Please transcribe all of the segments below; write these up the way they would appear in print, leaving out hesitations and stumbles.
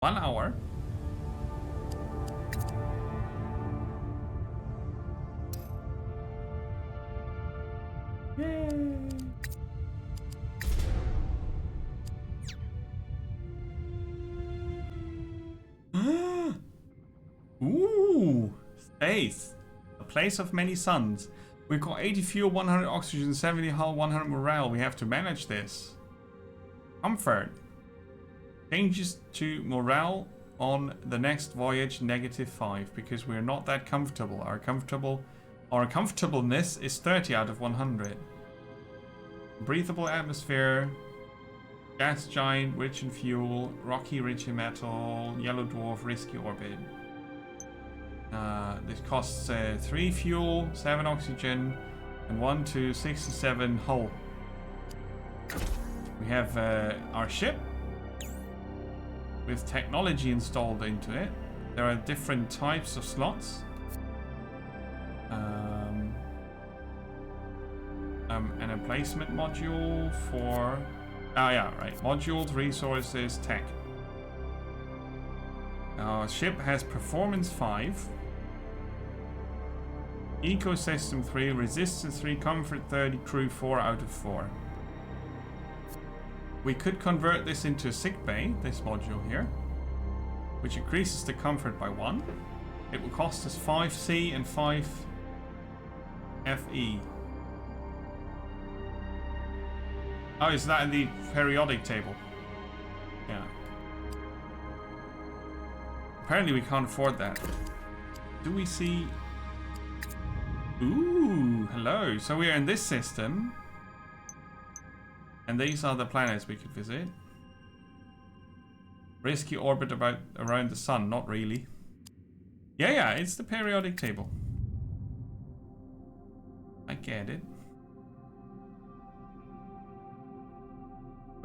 1 hour. Yay. Ooh, space. A place of many suns. We've got 80 fuel, 100 oxygen, 70 hull, 100 morale. We have to manage this. Comfort. Changes to morale on the next voyage, -5, because we're not that comfortable. Our comfortableness is 30 out of 100. Breathable atmosphere. Gas giant, rich in fuel. Rocky, rich in metal. Yellow dwarf, risky orbit. This costs 3 fuel, 7 oxygen, and 1 to 67 hull. We have our ship with technology installed into it. There are different types of slots. An emplacement module for... Oh yeah, right. Modules, resources, tech. Our ship has performance 5. Ecosystem 3, resistance 3, comfort 30, crew 4 out of 4. We could convert this into a sick bay, this module here, which increases the comfort by 1. It will cost us 5C and 5 FE. Oh, is that in the periodic table? Yeah. Apparently we can't afford that. Do we see... Ooh, hello. So we are in this system. And these are the planets we could visit. Risky orbit around the sun. Not really. Yeah, it's the periodic table. I get it.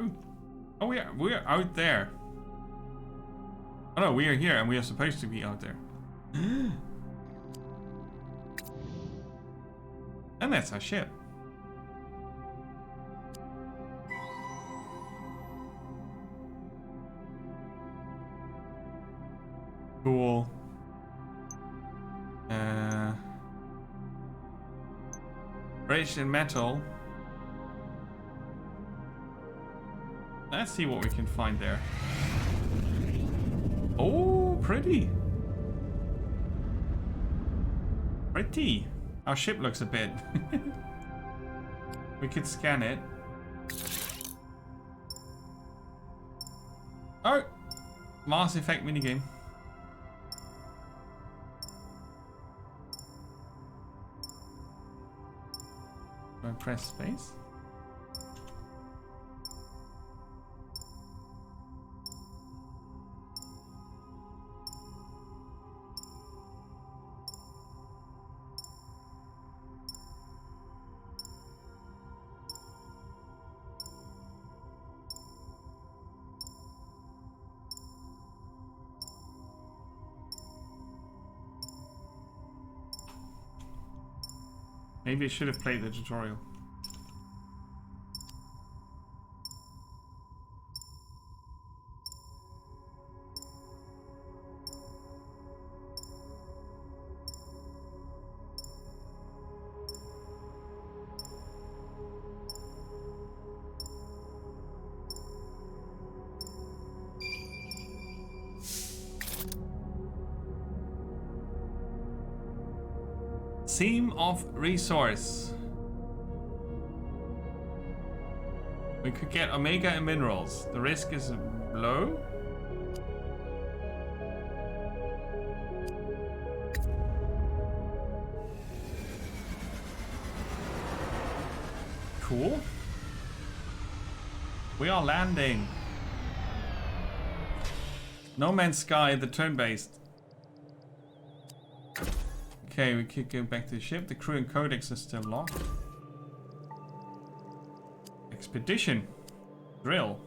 Ooh. Oh, we're out there. Oh no, we are here and we are supposed to be out there. And that's our ship. Cool. Rich in metal. Let's see what we can find there. Oh, pretty. Pretty. Our ship looks a bit. We could scan it. Oh! Mass Effect minigame. Do I press space? Maybe I should have played the tutorial. Seam of resource. We could get Omega and minerals. The risk is low. Cool. We are landing. No Man's Sky, the turn-based. Okay, we could go back to the ship. The crew and codex are still locked. Expedition. Drill.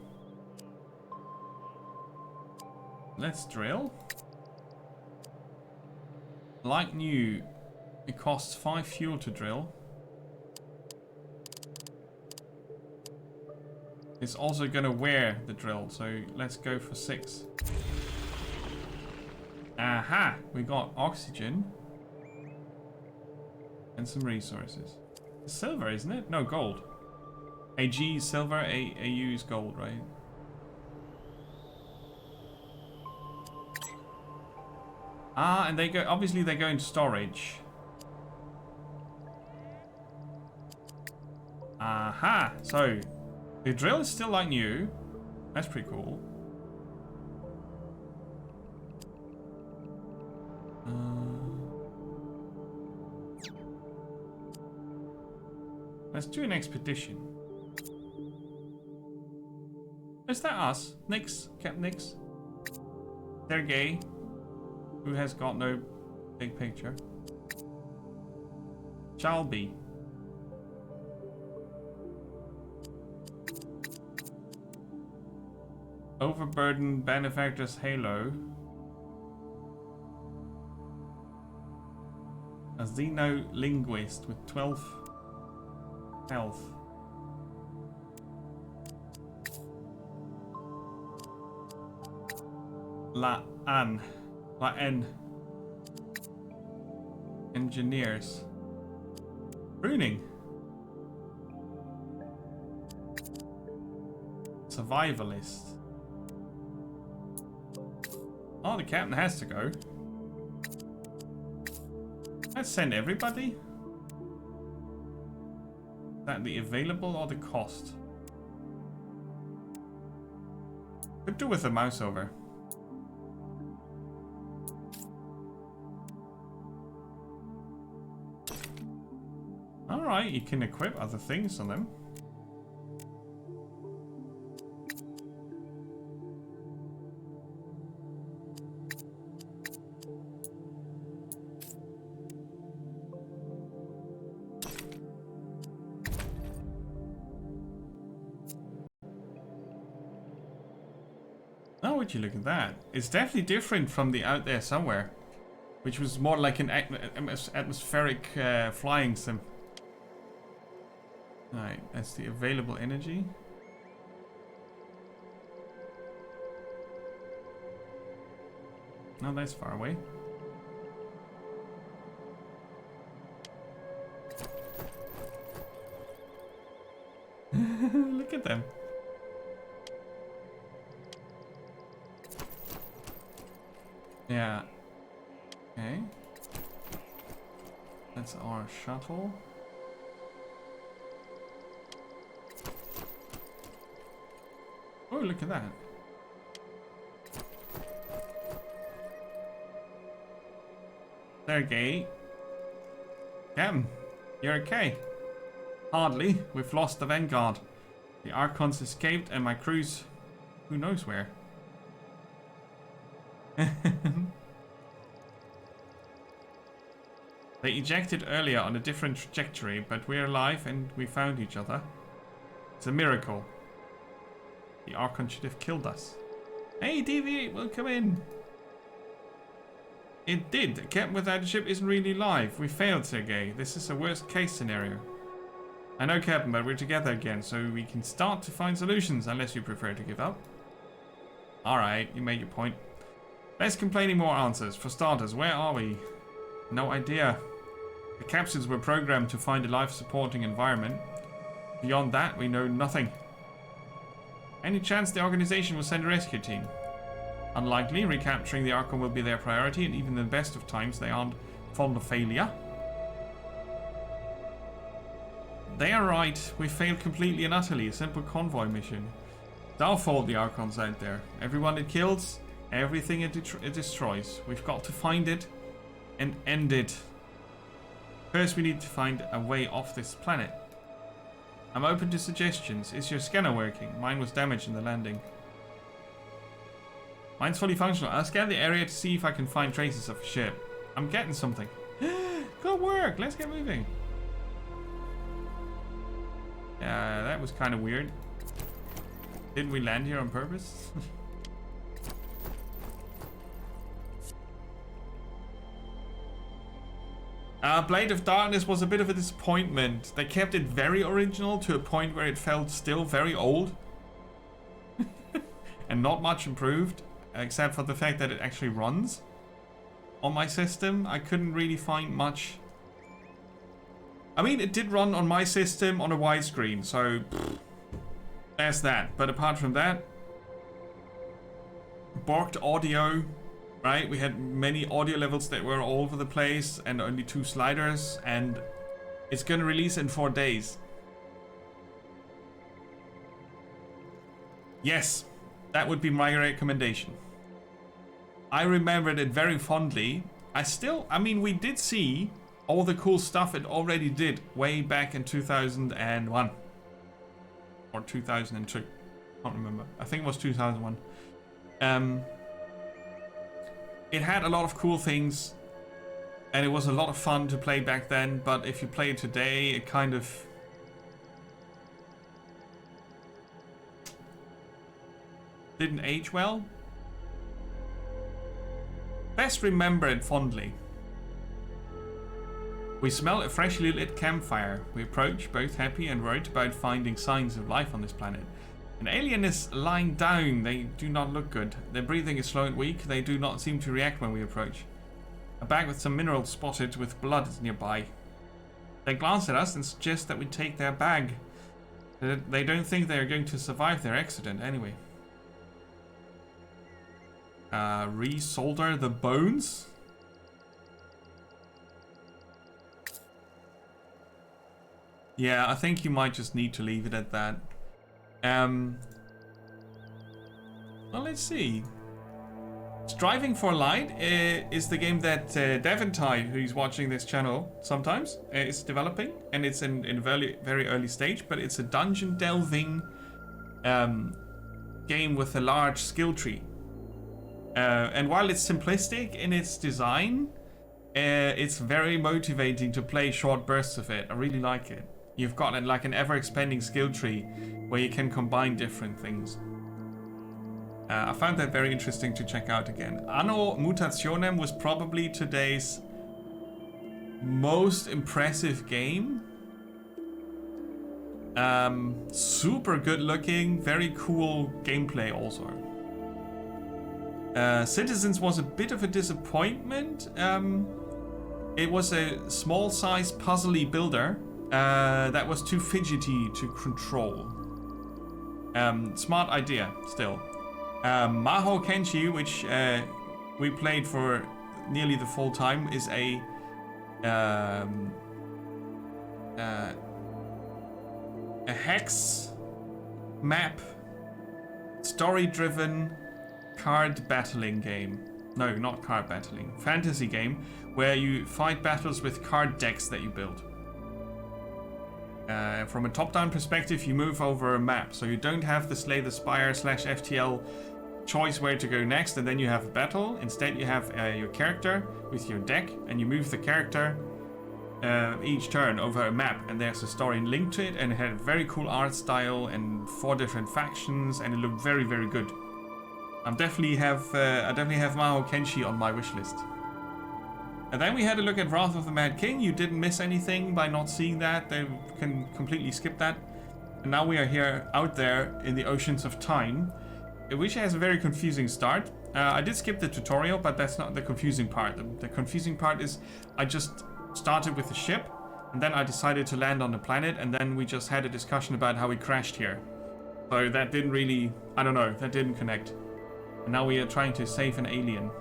Let's drill. Like new. It costs 5 fuel to drill. It's also gonna wear the drill, so let's go for 6. Aha! We got oxygen. And some resources. Silver, isn't it? No, gold. AG is silver, AU is gold, right? Ah, and they go, obviously they go into storage. Aha! So, the drill is still like new. That's pretty cool. Let's do an expedition. Is that us? Nix? Captain Nix? Sergey, who has got no big picture. Shall be. Overburdened benefactor's halo. A xenolinguist with 12 health. La N. Engineers. Pruning. Survivalist. Oh, the captain has to go. Let's send everybody. Is that the available or the cost? Could do with a mouse over. Alright, you can equip other things on them. Oh, would you look at that? It's definitely different from the Out There Somewhere, which was more like an atmospheric flying sim. Alright, that's the available energy. Oh, that's far away. Look at them. Yeah. Okay. That's our shuttle. Oh, look at that. Sergey. Captain, you're okay. Hardly. We've lost the Vanguard. The Archons escaped and my crew's who knows where. They ejected earlier on a different trajectory, but we're alive and we found each other. It's a miracle. The Archon should have killed us. Hey, Deviate, welcome in. It did. Captain without a ship isn't really live. We failed, Sergey. This is a worst case scenario. I know, Captain, but we're together again, so we can start to find solutions, unless you prefer to give up. Alright, you made your point. Less complaining, more answers. For starters, where are we? No idea. The capsules were programmed to find a life-supporting environment. Beyond that, we know nothing. Any chance the organization will send a rescue team? Unlikely. Recapturing the Archon will be their priority, and even in the best of times, they aren't fond of failure. They are right. We failed completely and utterly. A simple convoy mission. It's our fault the Archon's out there. Everyone it kills, everything it destroys. We've got to find it and end it. First, we need to find a way off this planet. I'm open to suggestions. Is your scanner working? Mine was damaged in the landing. Mine's fully functional. I'll scan the area to see if I can find traces of a ship. I'm getting something. Good work. Let's get moving. Yeah, that was kind of weird. Didn't we land here on purpose? Blade of Darkness was a bit of a disappointment. They kept it very original to a point where it felt still very old. And not much improved, except for the fact that it actually runs. on my system. I couldn't really find much. I mean, it did run on my system on a widescreen, so there's that. But apart from that, borked audio, right? We had many audio levels that were all over the place and only 2 sliders, and it's gonna release in 4 days. Yes, that would be my recommendation. I remembered it very fondly. I mean, we did see all the cool stuff it already did way back in 2001. Or 2002. Can't remember. I think it was 2001. It had a lot of cool things, and it was a lot of fun to play back then, but if you play it today, it kind of... didn't age well. Best remember it fondly. We smell a freshly lit campfire. We approach, both happy and worried about finding signs of life on this planet. An alien is lying down. They do not look good. Their breathing is slow and weak. They do not seem to react when we approach. A bag with some minerals spotted with blood is nearby. They glance at us and suggest that we take their bag. They don't think they are going to survive their accident anyway. Resolder the bones? Yeah, I think you might just need to leave it at that. Well, let's see. Striving for Light is the game that Devontai, who's watching this channel sometimes, is developing, and it's in a very, very early stage, but it's a dungeon delving game with a large skill tree. And while it's simplistic in its design, it's very motivating to play short bursts of it. I really like it. You've got like an ever-expanding skill tree where you can combine different things. I found that very interesting to check out again. Anno Mutationem was probably today's most impressive game. Super good looking, very cool gameplay also. Citizens was a bit of a disappointment. It was a small size puzzly builder that was too fidgety to control. Smart idea still. Maho Kenshi, which we played for nearly the full time, is a hex map story-driven card battling game. No, not card battling. Fantasy game where you fight battles with card decks that you build. From a top-down perspective, you move over a map, so you don't have the Slay the Spire / FTL choice where to go next, and then you have a battle. Instead, you have your character with your deck, and you move the character each turn over a map, and there's a story linked to it, and it had a very cool art style and 4 different factions, and it looked very, very good. I definitely have Maho Kenshi on my wish list. And then we had a look at Wrath of the Mad King. You didn't miss anything by not seeing that. They can completely skip that. And now we are here out there in the oceans of time, which has a very confusing start. I did skip the tutorial, but that's not the confusing part. The confusing part is I just started with the ship, and then I decided to land on the planet, and then we just had a discussion about how we crashed here. So that didn't really, I don't know, that didn't connect. And now we are trying to save an alien.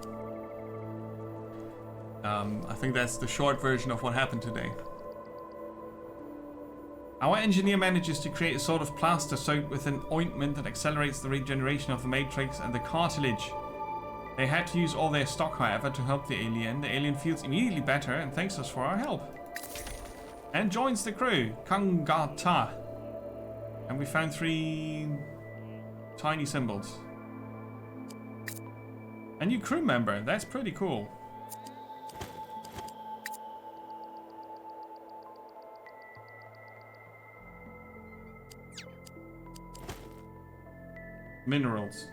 I think that's the short version of what happened today. Our engineer manages to create a sort of plaster soaked with an ointment that accelerates the regeneration of the matrix and the cartilage. They had to use all their stock, however, to help the alien. The alien feels immediately better and thanks us for our help. And joins the crew, Kangata. And we found 3 tiny symbols. A new crew member, that's pretty cool. Minerals.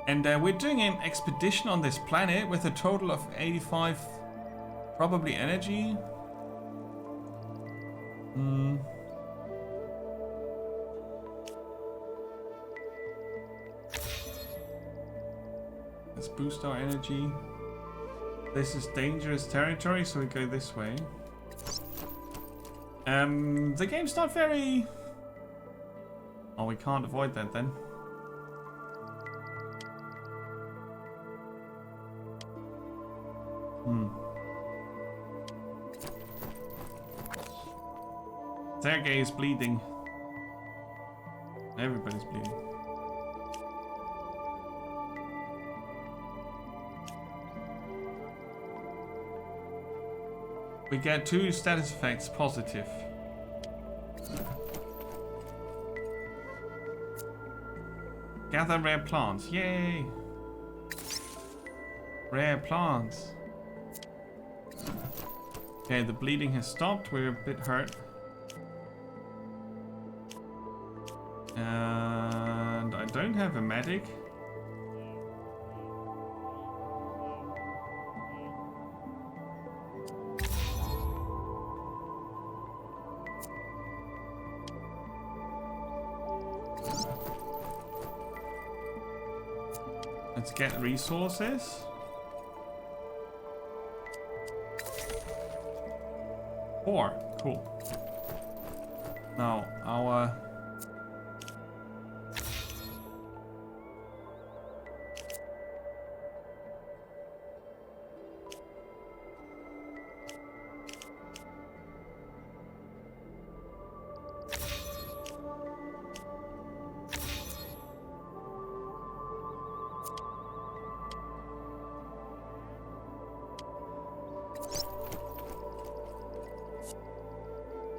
And we're doing an expedition on this planet with a total of 85, probably energy. Let's boost our energy. This is dangerous territory, so we go this way. The game's not very... Oh, we can't avoid that then. Sergei is bleeding. Everybody's bleeding. We get 2 status effects positive. Gather rare plants. Yay! Rare plants. Okay, the bleeding has stopped. We're a bit hurt. And I don't have a medic. Let's get resources. Four. Cool. Now, our...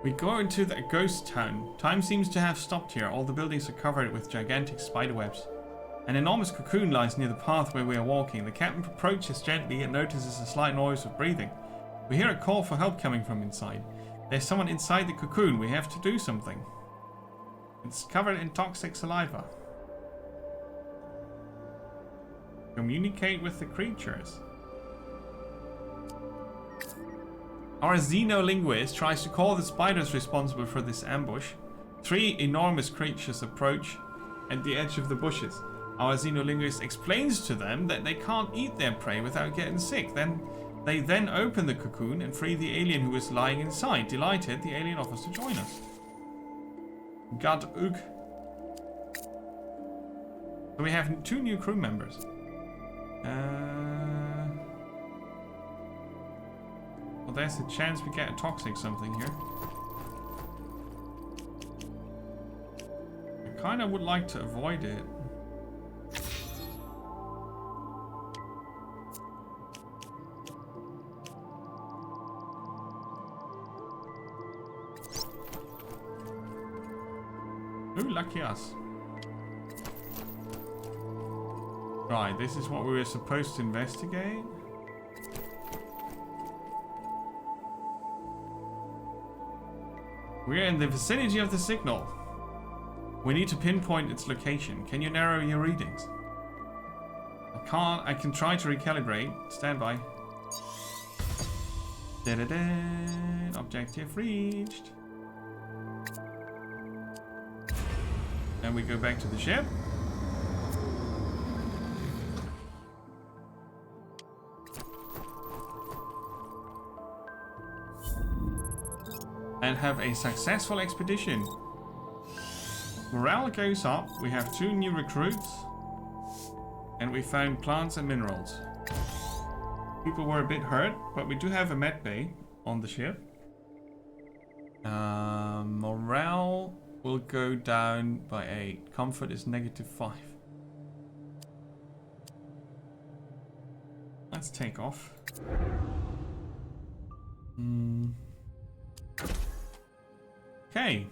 We go into the ghost town. Time seems to have stopped here. All the buildings are covered with gigantic spiderwebs. An enormous cocoon lies near the path where we are walking. The captain approaches gently and notices a slight noise of breathing. We hear a call for help coming from inside. There's someone inside the cocoon. We have to do something. It's covered in toxic saliva. Communicate with the creatures. Our xenolinguist tries to call the spiders responsible for this ambush. 3 enormous creatures approach at the edge of the bushes. Our xenolinguist explains to them that they can't eat their prey without getting sick. They then open the cocoon and free the alien who is lying inside. Delighted, the alien offers to join us. God Ugh. So we have 2 new crew members. Well, there's a chance we get a toxic something here. I kind of would like to avoid it. Ooh, lucky us. Right, this is what we were supposed to investigate. We're in the vicinity of the signal. We need to pinpoint its location. Can you narrow your readings? I can't. I can try to recalibrate. Stand by. Da-da-da. Objective reached. And we go back to the ship. And have a successful expedition. Morale goes up. We have 2 new recruits. And we found plants and minerals. People were a bit hurt, but we do have a med bay on the ship. Morale will go down by 8. Comfort is -5. Let's take off. Okay.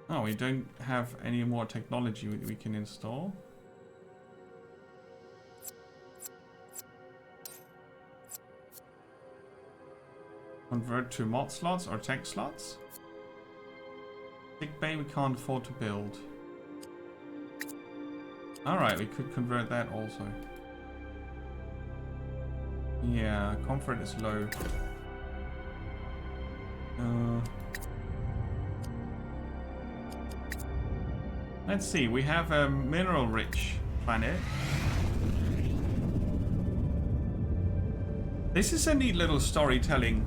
Oh, we don't have any more technology we can install. Convert to mod slots or tech slots. Sick bay we can't afford to build. Alright, we could convert that also. Yeah, comfort is low. Let's see, we have a mineral-rich planet. This is a neat little storytelling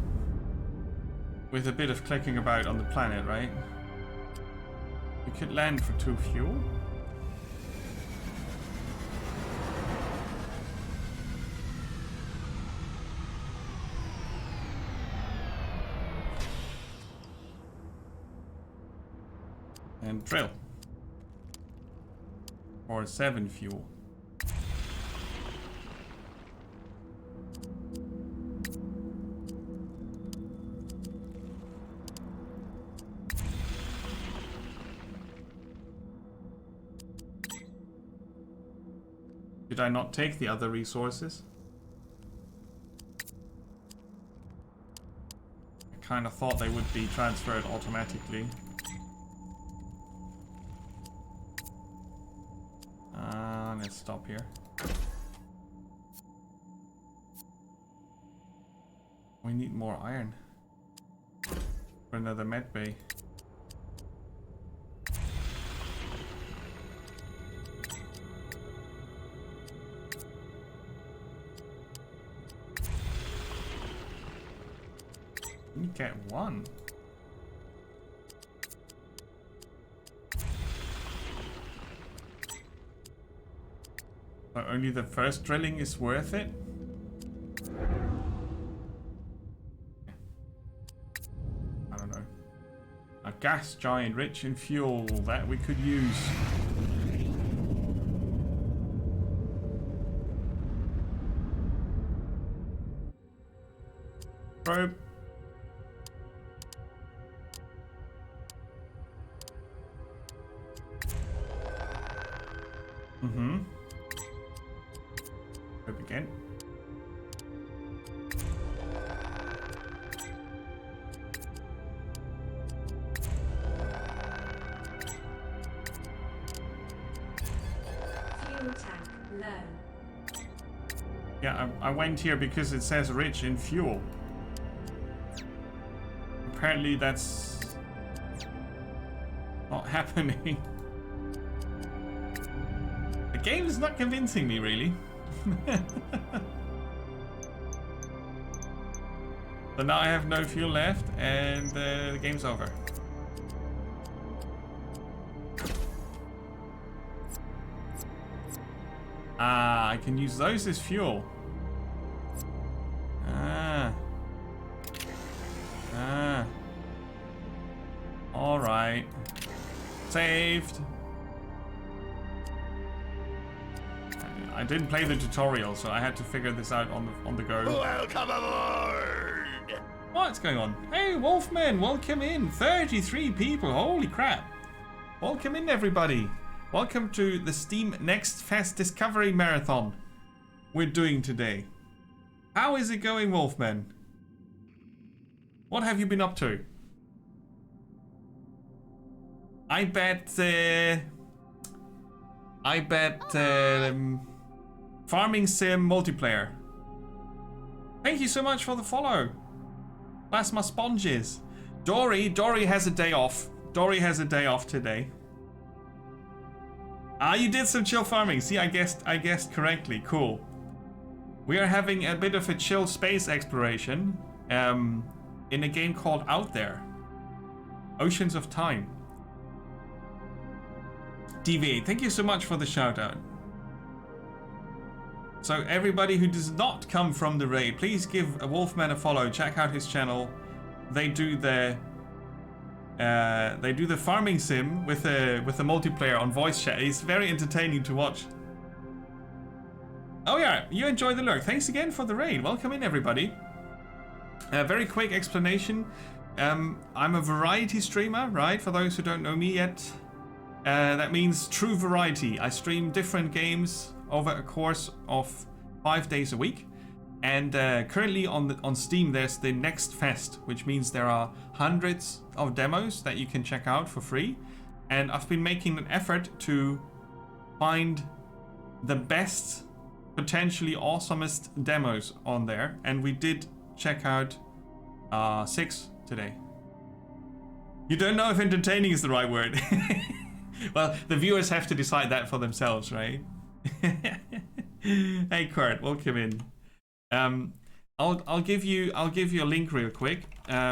with a bit of clicking about on the planet, right? We could land for 2 fuel. And drill. Or 7 fuel. Did I not take the other resources? I kind of thought they would be transferred automatically. Let's stop here. We need more iron for another med bay. You get 1. But only the first drilling is worth it? I don't know. A gas giant rich in fuel that we could use. Probe. Again. Fuel tank low. Yeah, I went here because it says rich in fuel. Apparently that's not happening. The game is not convincing me, really. So now I have no fuel left and the game's over. Ah, I can use those as fuel. Alright. Saved. I didn't play the tutorial, so I had to figure this out on the go. Welcome aboard! What's going on? Hey, Wolfman, welcome in. 33 people, holy crap. Welcome in, everybody. Welcome to the Steam Next Fest Discovery Marathon we're doing today. How is it going, Wolfman? What have you been up to? I bet Farming Sim multiplayer. Thank you so much for the follow. Plasma Sponges. Dory has a day off. Dory has a day off today. Ah, you did some chill farming. See, I guessed correctly. Cool. We are having a bit of a chill space exploration in a game called Out There. Oceans of Time. DV, thank you so much for the shout out. So everybody who does not come from the raid, please give Wolfman a follow. Check out his channel. They do the farming sim with a multiplayer on voice chat. It's very entertaining to watch. Oh yeah, you enjoy the lurk. Thanks again for the raid. Welcome in, everybody. A very quick explanation. I'm a variety streamer, right? For those who don't know me yet, that means true variety. I stream different games over a course of 5 days a week. And currently on Steam, there's the Next Fest, which means there are hundreds of demos that you can check out for free. And I've been making an effort to find the best, potentially awesomest demos on there. And we did check out 6 today. You don't know if entertaining is the right word. Well, the viewers have to decide that for themselves, right? Hey Kurt, welcome in. I'll give you a link real quick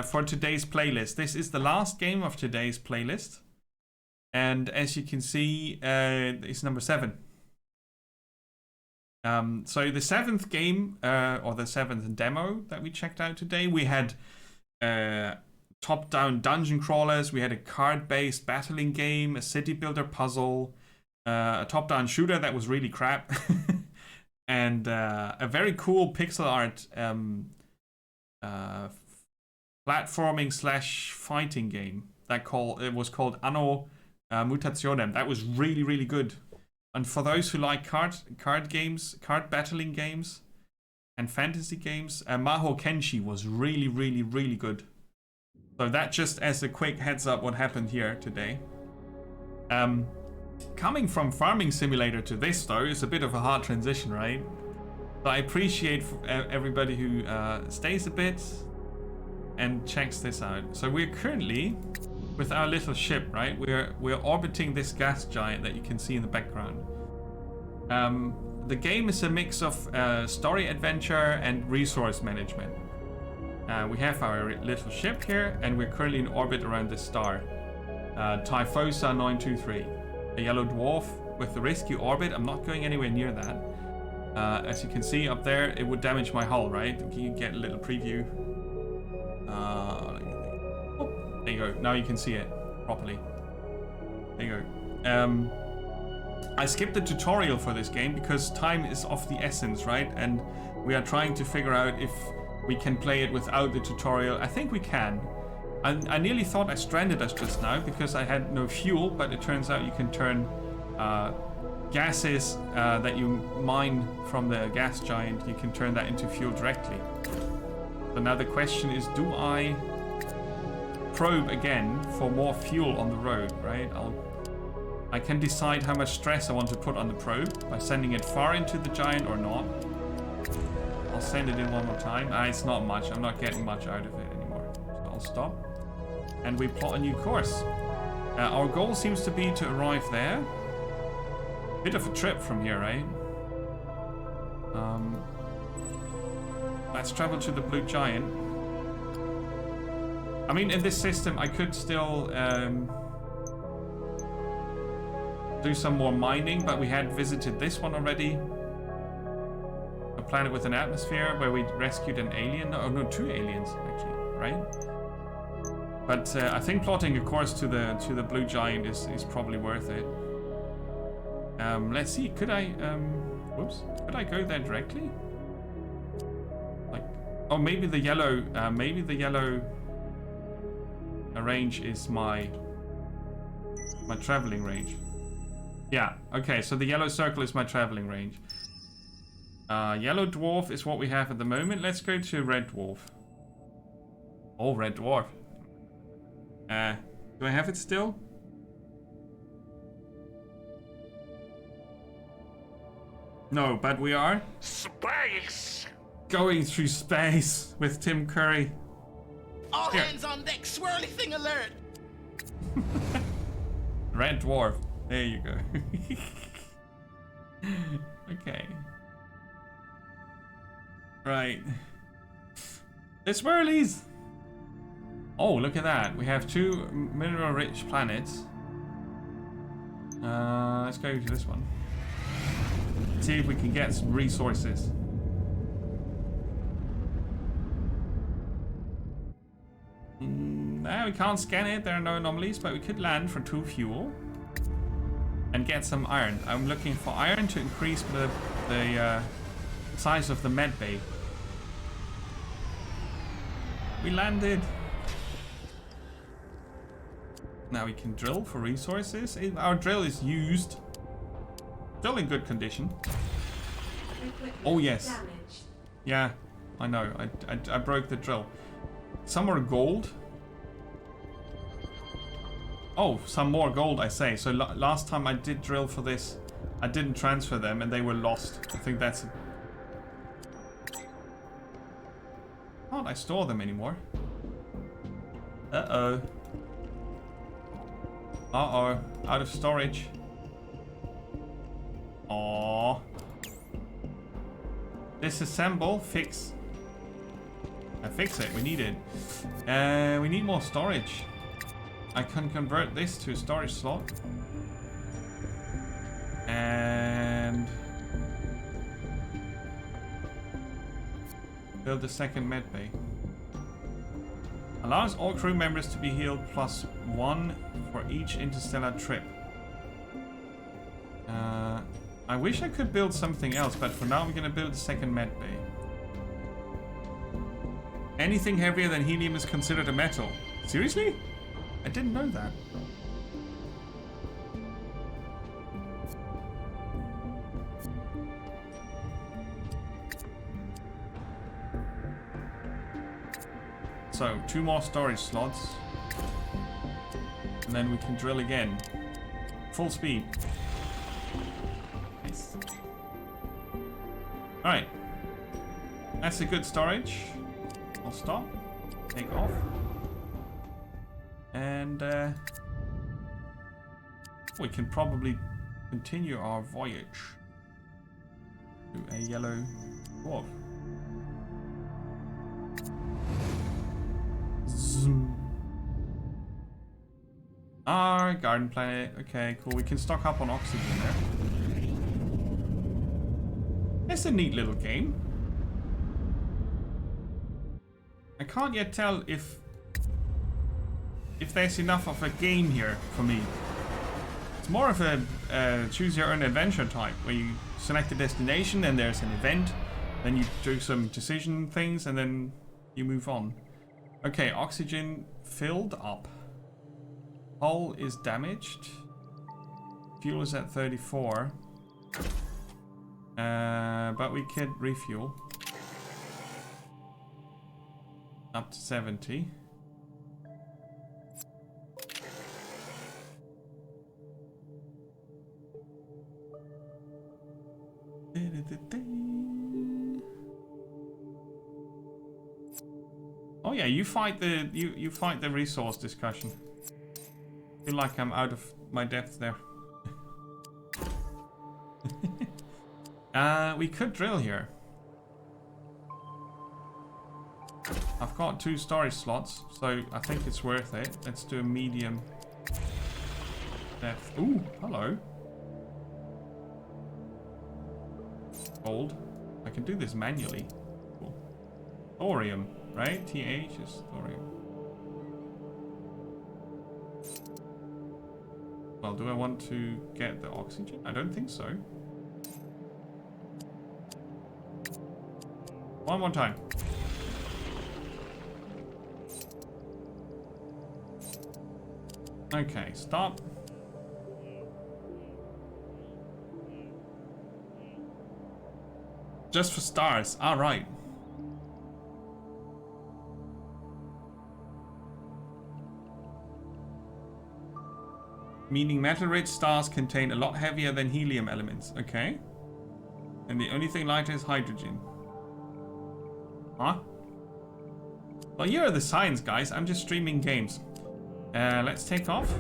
for today's playlist. This is the last game of today's playlist, and as you can see, it's number 7. So the 7th game, or the 7th demo that we checked out today, we had top-down dungeon crawlers, we had a card-based battling game, a city builder puzzle, a top-down shooter that was really crap, and a very cool pixel art platforming / fighting game it was called Anno Mutationem. That was really, really good. And for those who like card games, card battling games, and fantasy games, Maho Kenshi was really, really, really good. So that just as a quick heads up what happened here today. Coming from Farming Simulator to this though is a bit of a hard transition, right? So I appreciate everybody who stays a bit and checks this out. So we're currently with our little ship, right? We're orbiting this gas giant that you can see in the background. The game is a mix of story adventure and resource management. We have our little ship here, and we're currently in orbit around this star, Typhosa 923, a yellow dwarf with the rescue orbit. I'm not going anywhere near that. As you can see up there, it would damage my hull, right? You get a little preview. Oh, there you go. Now you can see it properly. There you go. I skipped the tutorial for this game because time is of the essence, right? And we are trying to figure out if we can play it without the tutorial. I think we can. I nearly thought I stranded us just now because I had no fuel, but it turns out you can turn gases that you mine from the gas giant, you can turn that into fuel directly. So now the question is, do I probe again for more fuel on the road, right? I can decide how much stress I want to put on the probe by sending it far into the giant or not. I'll send it in one more time. It's not much. I'm not getting much out of it anymore. So I'll stop. And we plot a new course. Our goal seems to be to arrive there. Bit of a trip from here, right? Let's travel to the blue giant. I mean, in this system, I could still do some more mining, but we had visited this one already. A planet with an atmosphere where we rescued an alien. Oh no, 2 aliens actually, right? But I think plotting a course to the blue giant is probably worth it. Let's see. Could I? Whoops. Could I go there directly? Like, oh, maybe the yellow. Maybe the yellow range is my traveling range. Yeah. Okay. So the yellow circle is my traveling range. Yellow dwarf is what we have at the moment. Let's go to red dwarf. Oh, red dwarf. Do I have it still? No, but we are Space! going through space with Tim Curry. All Here. hands on deck, swirly thing alert! Red dwarf. There you go. Okay. Right. The swirlies! Oh, look at that. We have 2 mineral-rich planets. Let's go to this one. See if we can get some resources. No, we can't scan it. There are no anomalies, but we could land for 2 fuel and get some iron. I'm looking for iron to increase the size of the med bay. We landed. Now we can drill for resources. Our drill is used. Still in good condition. Oh yes. Yeah, I know. I broke the drill. Some more gold. Oh, some more gold, I say. So last time I did drill for this, I didn't transfer them and they were lost. I think that's... Can't I store them anymore? Uh-oh. Uh-oh. Out of storage. Aww. Disassemble. Fix. Fix it. We need it. We need more storage. I can convert this to a storage slot. And... build the second med bay. Allows all crew members to be healed +1 for each interstellar trip. I wish I could build something else, but for now I'm gonna build the second med bay. Anything heavier than helium is considered a metal. Seriously? I didn't know that. So, 2 more storage slots. And then we can drill again. Full speed. Nice. Alright. That's a good storage. I'll stop. Take off. And we can probably continue our voyage to a yellow dwarf. Zoom. Our garden planet. Okay, cool. We can stock up on oxygen there. It's a neat little game. I can't yet tell if there's enough of a game here for me. It's more of a choose your own adventure type, where you select a destination and there's an event, then you do some decision things and then you move on. Okay, oxygen filled up. Hull is damaged. Fuel is at 34. But we could refuel. Up to 70. Oh yeah, you fight the resource discussion. I feel like I'm out of my depth there. We could drill here. I've got 2 storage slots, so I think it's worth it. Let's do a medium depth. Ooh, hello. Gold. I can do this manually. Cool. Thorium, right? TH is thorium. Well, do I want to get the oxygen? I don't think so. One more time. Okay, stop. Just for stars. All right. Meaning metal-rich stars contain a lot heavier than helium elements. Okay. And the only thing lighter is hydrogen. Huh? Well, here are the signs, guys. I'm just streaming games. Let's take off.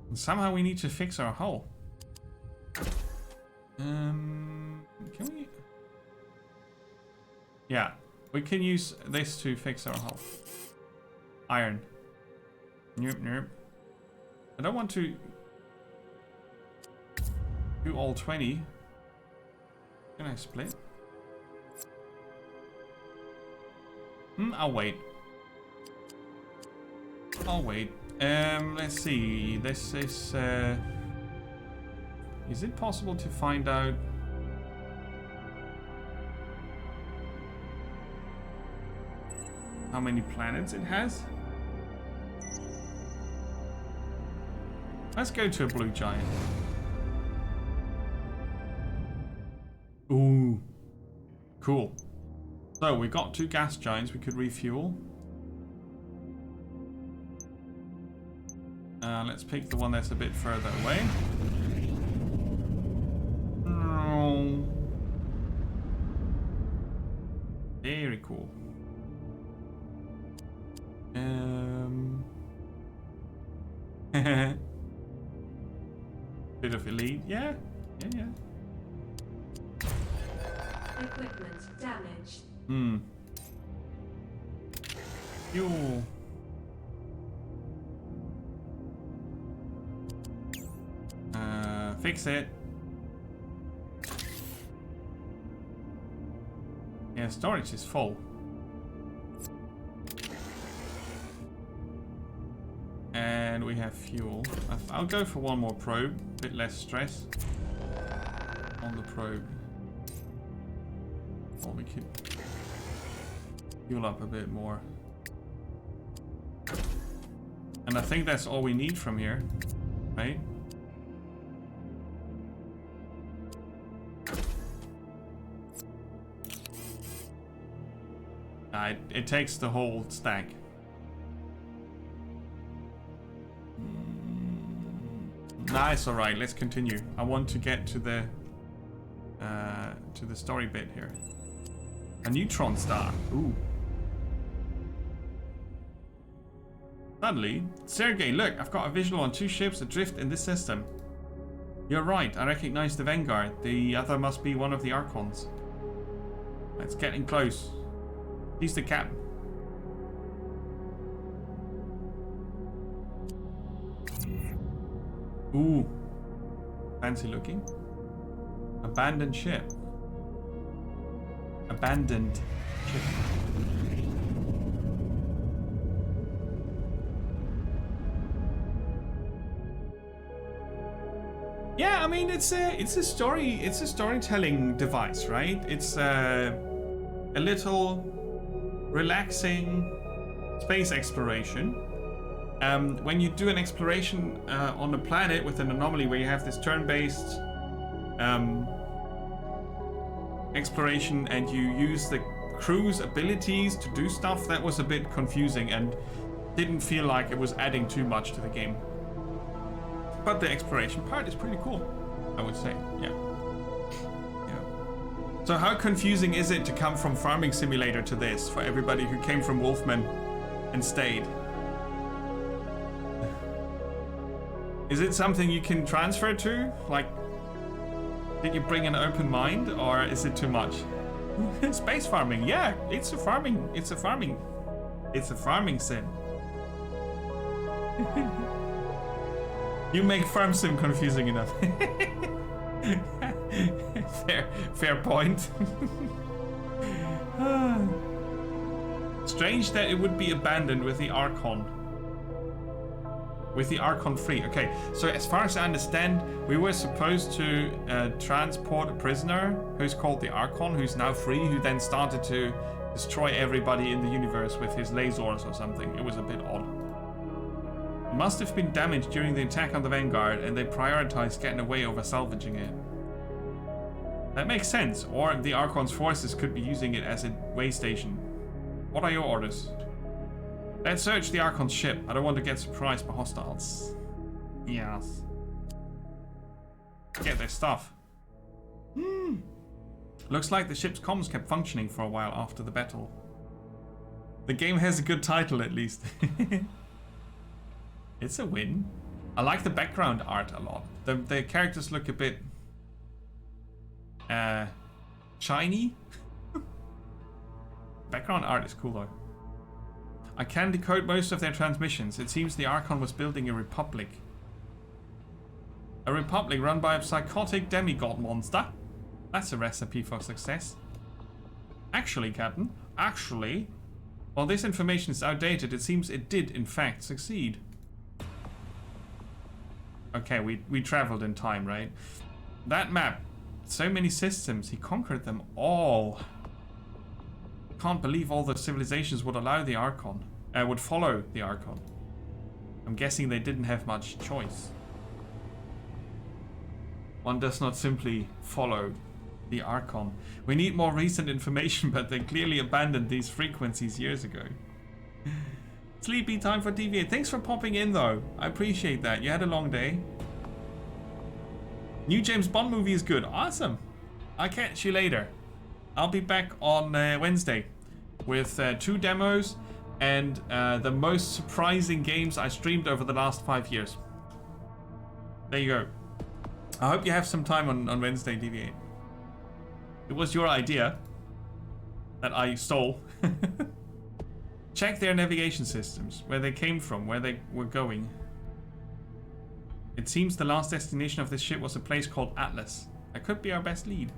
And somehow we need to fix our hull. Can we? Yeah, we can use this to fix our hull. Iron. Nope, nope. I don't want to do all 20. Can I split? I'll wait. I'll wait. Let's see. This is it possible to find out how many planets it has? Let's go to a blue giant. Ooh. Cool. So we got 2 gas giants we could refuel. Let's pick the one that's a bit further away. Oh. Very cool. Bit of elite, yeah. Equipment damaged. Fuel. Fix it. Yeah, storage is full. And we have fuel. I'll go for one more probe. A bit less stress on the probe. Or we could fuel up a bit more. And I think that's all we need from here, right? It takes the whole stack. Nice, alright, let's continue. I want to get to the story bit here. A neutron star. Ooh. Suddenly, Sergei, look, I've got a visual on 2 ships adrift in this system. You're right, I recognize the Vanguard. The other must be one of the Archons. It's getting close. He's the captain. Ooh. Fancy looking. Abandoned ship. Abandoned ship. Yeah, I mean it's a storytelling device, right? It's a little relaxing space exploration. When you do an exploration on a planet with an anomaly where you have this turn-based exploration and you use the crew's abilities to do stuff, that was a bit confusing and didn't feel like it was adding too much to the game. But the exploration part is pretty cool, I would say. Yeah. So how confusing is it to come from Farming Simulator to this for everybody who came from Wolfman and stayed? Is it something you can transfer to? Like, did you bring an open mind, or is it too much? Space farming, yeah, it's a farming sim. You make farm sim confusing enough. Fair point. Strange that it would be abandoned with the Archon. With the Archon free. Okay, so as far as I understand, we were supposed to transport a prisoner who's called the Archon, who's now free, who then started to destroy everybody in the universe with his lasers or something. It was a bit odd. It must have been damaged during the attack on the Vanguard, and they prioritized getting away over salvaging it. That makes sense, or the Archon's forces could be using it as a way station. What are your orders? Let's search the Archon's ship. I don't want to get surprised by hostiles. Yes. Get their stuff. Looks like the ship's comms kept functioning for a while after the battle. The game has a good title, at least. It's a win. I like the background art a lot. The characters look a bit shiny. Background art is cool though. I can decode most of their transmissions. It seems the Archon was building a republic. A republic run by a psychotic demigod monster? That's a recipe for success. Actually, Captain, while this information is outdated, it seems it did in fact succeed. Okay, we traveled in time, right? That map, so many systems, he conquered them all. Can't believe all the civilizations would allow the Archon, would follow the Archon. I'm guessing they didn't have much choice. One does not simply follow The Archon. We need more recent information, but they clearly abandoned these frequencies years ago. Sleepy time for TV. Thanks for popping in, though. I appreciate that. You had a long day. New James Bond movie is good. Awesome. I'll catch you later. I'll be back on Wednesday with 2 demos and the most surprising games I streamed over the last 5 years. There you go. I hope you have some time on Wednesday, DV8. It was your idea that I stole. Check their navigation systems, where they came from, where they were going. It seems the last destination of this ship was a place called Atlas. That could be our best lead.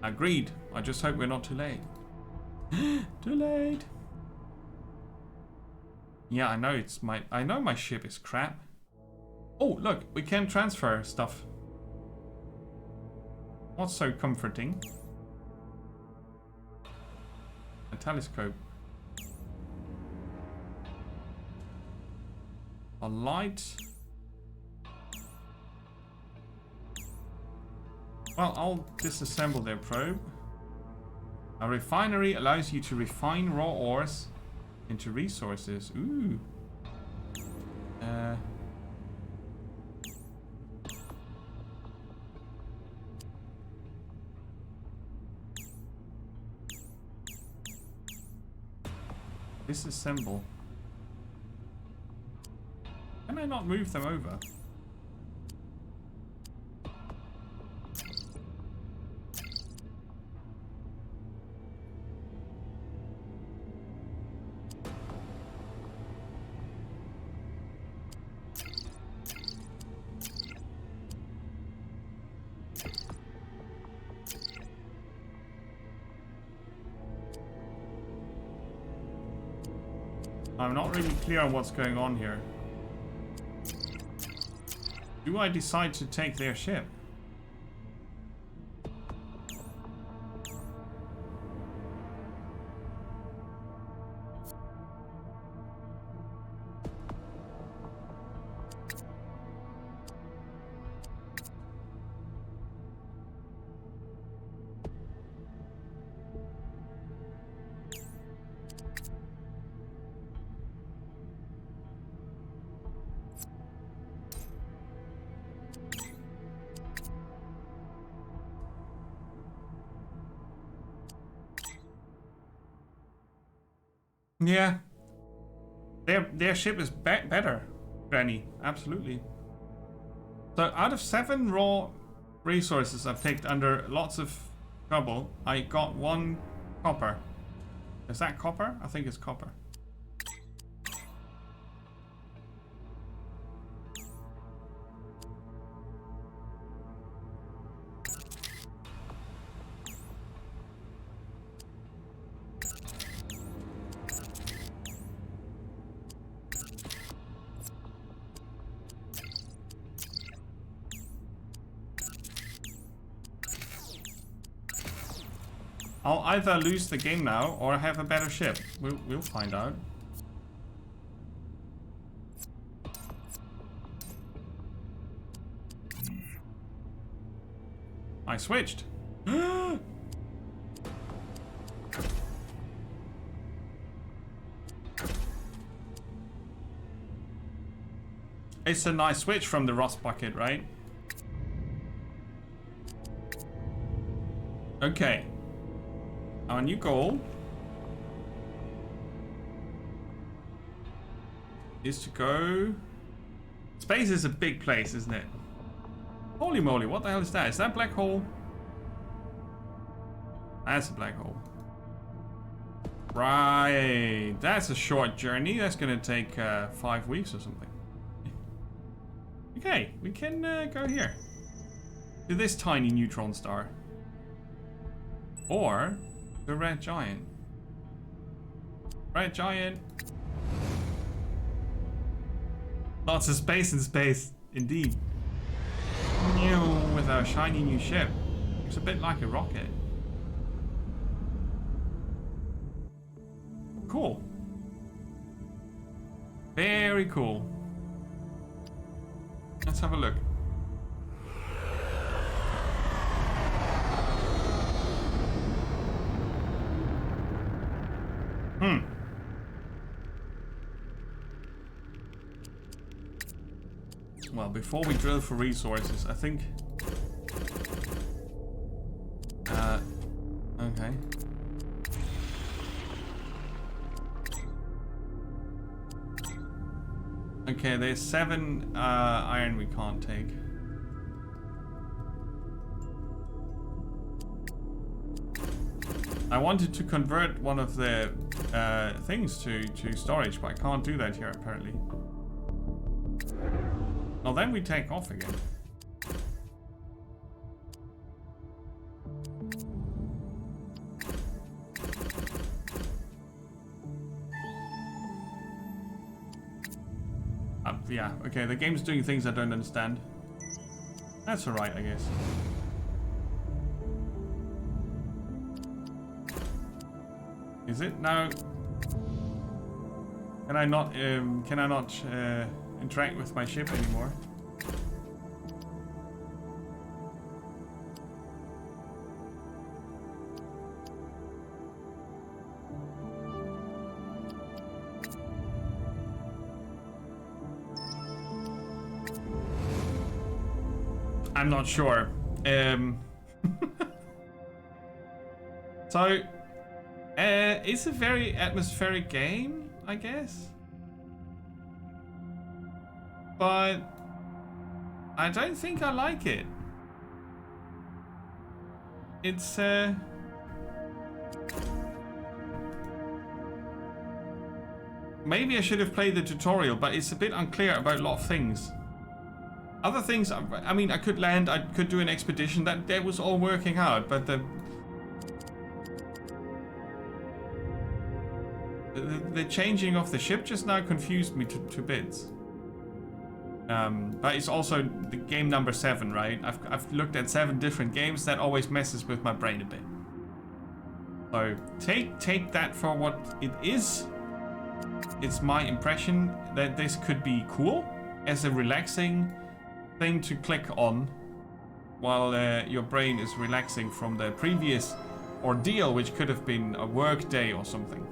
Agreed. I just hope we're not too late. Too late. Yeah, I know I know my ship is crap. Oh, look, we can transfer stuff. What's so comforting? A telescope. A light. Well, I'll disassemble their probe. A refinery allows you to refine raw ores into resources. Ooh. Disassemble. Can I not move them over? I'm not really clear on what's going on here. Do I decide to take their ship? Yeah. Their ship is better, Granny. Absolutely. So out of 7 raw resources I picked under lots of trouble, I got 1 copper. Is that copper? I think it's copper. I'll either lose the game now or have a better ship. We'll find out. I switched. It's a nice switch from the Rust Bucket, right? Okay. Our new goal is to go... Space is a big place, isn't it? Holy moly, what the hell is that? Is that a black hole? That's a black hole. Right. That's a short journey. That's going to take 5 weeks or something. Okay, we can go here. To this tiny neutron star. Or... the red giant. Red giant. Lots of space in space, indeed. With our shiny new ship. It's a bit like a rocket. Cool. Very cool. Let's have a look. Well, before we drill for resources, I think... okay. Okay, there's 7 iron we can't take. I wanted to convert one of the things to storage, but I can't do that here apparently. Well, then we take off again. Yeah, okay, the game's doing things I don't understand. That's alright, I guess. Is it now? Can I not interact with my ship anymore? I'm not sure. So, it's a very atmospheric game, I guess. But I don't think I like it. It's maybe I should have played the tutorial, but it's a bit unclear about a lot of things. Other things, I mean, I could land, I could do an expedition, that was all working out, but the changing of the ship just now confused me to bits. But it's also the game number 7, right? I've looked at 7 different games, that always messes with my brain a bit. So take that for what it is. It's my impression that this could be cool as a relaxing thing to click on while your brain is relaxing from the previous ordeal, which could have been a work day or something.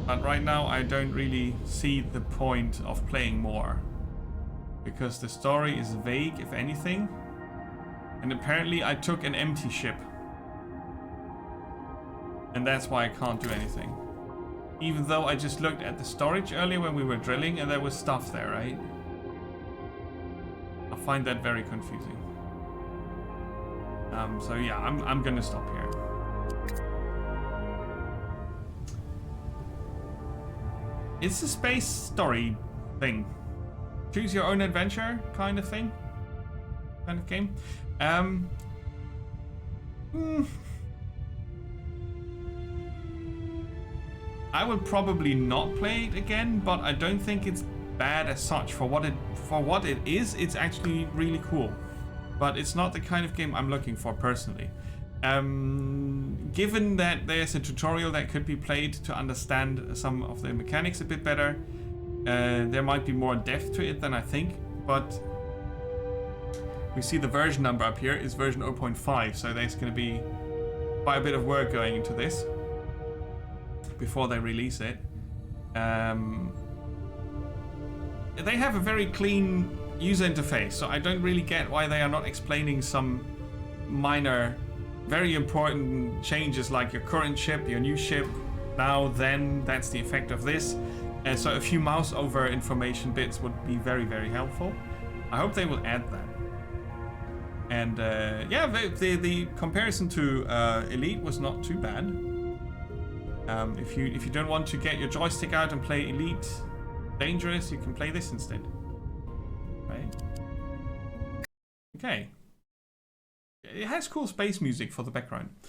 But right now I don't really see the point of playing more, because the story is vague, if anything, and apparently I took an empty ship, and that's why I can't do anything. Even though I just looked at the storage earlier when we were drilling and there was stuff there, right? I find that very confusing. So yeah, I'm gonna stop here. It's a space story thing. Choose your own adventure kind of thing. Kind of game. I would probably not play it again, but I don't think it's bad as such. For what it is, it's actually really cool. But it's not the kind of game I'm looking for personally. Given that there's a tutorial that could be played to understand some of the mechanics a bit better, there might be more depth to it than I think, but we see the version number up here is version 0.5, so there's going to be quite a bit of work going into this before they release it. They have a very clean user interface, so I don't really get why they are not explaining some minor, very important changes, like your current ship, your new ship, now, then, that's the effect of this. So a few mouse over information bits would be very, very helpful. I hope they will add that. And yeah, the comparison to Elite was not too bad. If you don't want to get your joystick out and play Elite Dangerous, you can play this instead. Right? Okay. It has cool space music for the background.